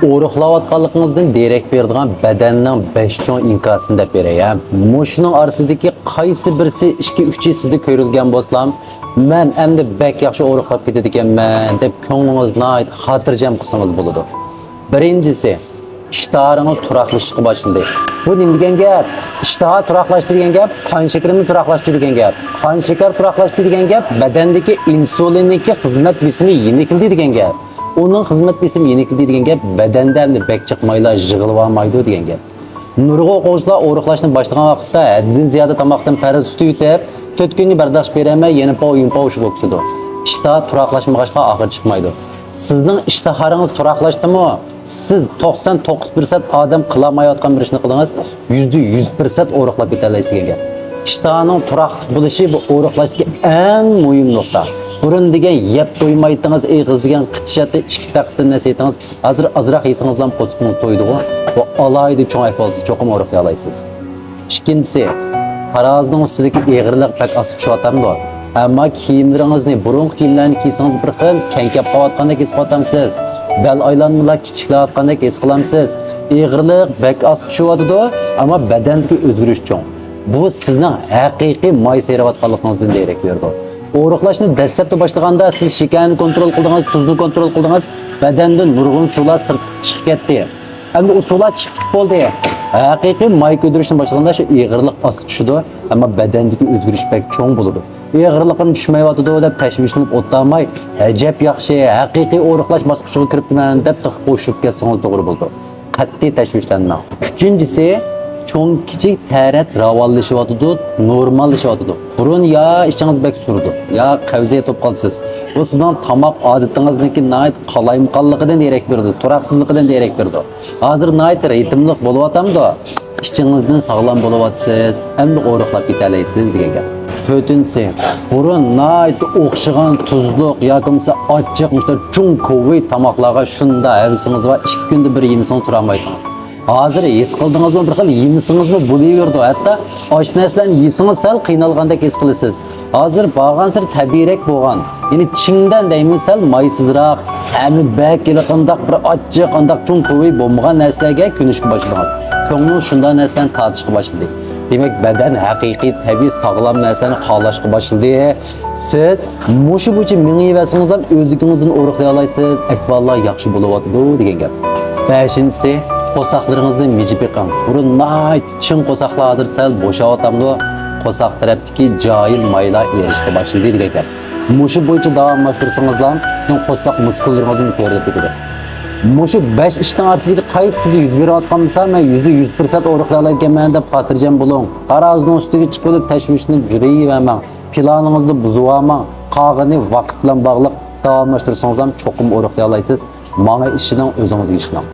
O'riqlayotganligingizdan derak beradigan badanning 5 cho'ng inkasini deb beray. Mushuning orasidagi qaysi birisi 2-3 sizda ko'rilgan bo'lsam, men endi bek yaxshi o'riqlab ketadi ekanman deb ko'nglingizni xotirjam qilsangiz bo'ladi. Birinchisi, ishtaharingiz turaqlashishga boshladi. Bu nima degan gap? İştaha turaqlashdi degan gap, qon shakarimiz turaqlashdi degan gap. Qon shakar turaqlashdi degan gap, badandagi insulinniki xizmat besimi yenikildi degan gap. Onun xizmat besimi yenikildi degan gap, badanda endi bek chiqmaylar, yig'ilib olmaydi degan gap. Nurg'a o'quvchilar o'riqlashni boshlagan vaqtda haddan ziyoda tomoqdan parz suti yutib, 4 kunga bardosh beramay, yana o'yin povushib o'ksidi. İştaha turaqlashmag'achqa oxir chiqmaydi. Sizning ishtaharingiz turaqlashdimi? Siz 99% odam qilmayotgan bir ishni qildingiz, %100% o'riqlab ketalaysiz degan gap. İştahaning turaq bo'lishi bu o'riqlashga eng muhim nuqta. Burun degan yeb to'ymaydingiz, eg'iz degan qichatni 2 taqsdan nasaytingiz, hozir azroq yesingiz bilan po'stingiz to'ydi-ku. Bu alayda cho'ng ahvolsiz, cho'qim o'riqlay olasiz. Ikkinchisi, tarozining ustidagi eg'irlik pek osib tushayotamdi. Ama kiyimleringizni, burun kiyimlerini kiysangiz bir xil kenkap qolayotgandek his qilamsiz. Bel aylanmalar kichiklayotgandek his qilamsiz. Eg'irlik bek ost tushyotidi, ama badandagi o'zgarish cho'ng. Bu sizning haqiqiy may seyrayotganligingizdan darak berdi. O'riqlashni dastlabda boshlaganda siz shakarni kontrol qildingiz, tuzni kontrol qildingiz, badandan nurg'un suvlar sirtib chiqib ketdi. Endi u suvlar chiqib bo'ldi. Haqiqiy may ko'dirishni boshlaganda shu eg'irlik ost tushdi, ama badandagi o'zgarish bek cho'ng bo'ladi. Eg'irliqim tushmayotidi deb tashvishlanib o'tmay, ajab yaxshi, haqiqiy o'riqlash bosqichiga kiribman deb qo'shib ketsangiz to'g'ri bo'ldi. Qat'iy tashvishlanmang. Uchinchisi, cho'ng kichik tarat ravollashyotidi, normallashyotidi. Burun ya ishingiz bek surdi, ya qavziyat bo'lib qolsiz. Bu sizning tomoq odatingizniki nayt qalaymqonligidan darak berdi, turaqsizligidan darak berdi. Hozir nayt ritmli bo'lyapamdi. İçinizden sağlam buluvatsız, hem de o'riqlab ketalaysiz degan gap. To'rtinchisi, burun nayt o'xshagan tuzluq yoki achchiq chung ko'vi tomoqlarga shunda havsingiz va 2 kunda bir yemisini tura olmaysiz. Hozir his qildingizmi bir xil yemisingizmi bo'laverdi. Hatto och narsalarni yesingiz sal qiynalgandek his qilasiz. Hozir bag'ansir tabiiyrak bo'lgan. Ya'ni chingdan deymiz sal maysizroq, ami bak qandaq bir achchiq, qandaq chung ko'vi bo'lmagan narsalarga ko'nishga boshladingiz. Ko'nglingiz shunday narsalarni tatishga boshladi. Demek badan haqiqiy tabiiy sog'lom narsani xohlashga boshladi. Siz mushu bo'yicha mengayversangiz ham o'zligingizdan o'riqlay olasiz. Ahvollar yaxshi bo'lyapti degan gap. 5-si, qo'saqlaringizni mijib yiqing. Burun nayt chin qo'saqlar hozir sal bo'shayotamdi. Qo'saq tarafdagi joyil maylar erishga boshladi degan gap. Mushu bo'yicha davomlashtirsangiz ham sizning qo'saq muskullaringizni ko'rib ketadi. Mushu 5 ishning orasida qaysisiga yuz berayotgan bo'lsa, men %100% o'riqlay olganman deb xotirjam bo'ling. Tarozining ustiga chiqib tashvishlanib yurayvermang. Planingizni buzib olmang. Qog'ini vaqt bilan bog'liq davomlashtirsangiz ham cho'qim o'riqlay olasiz. Mana ishining o'zingizga ishlang.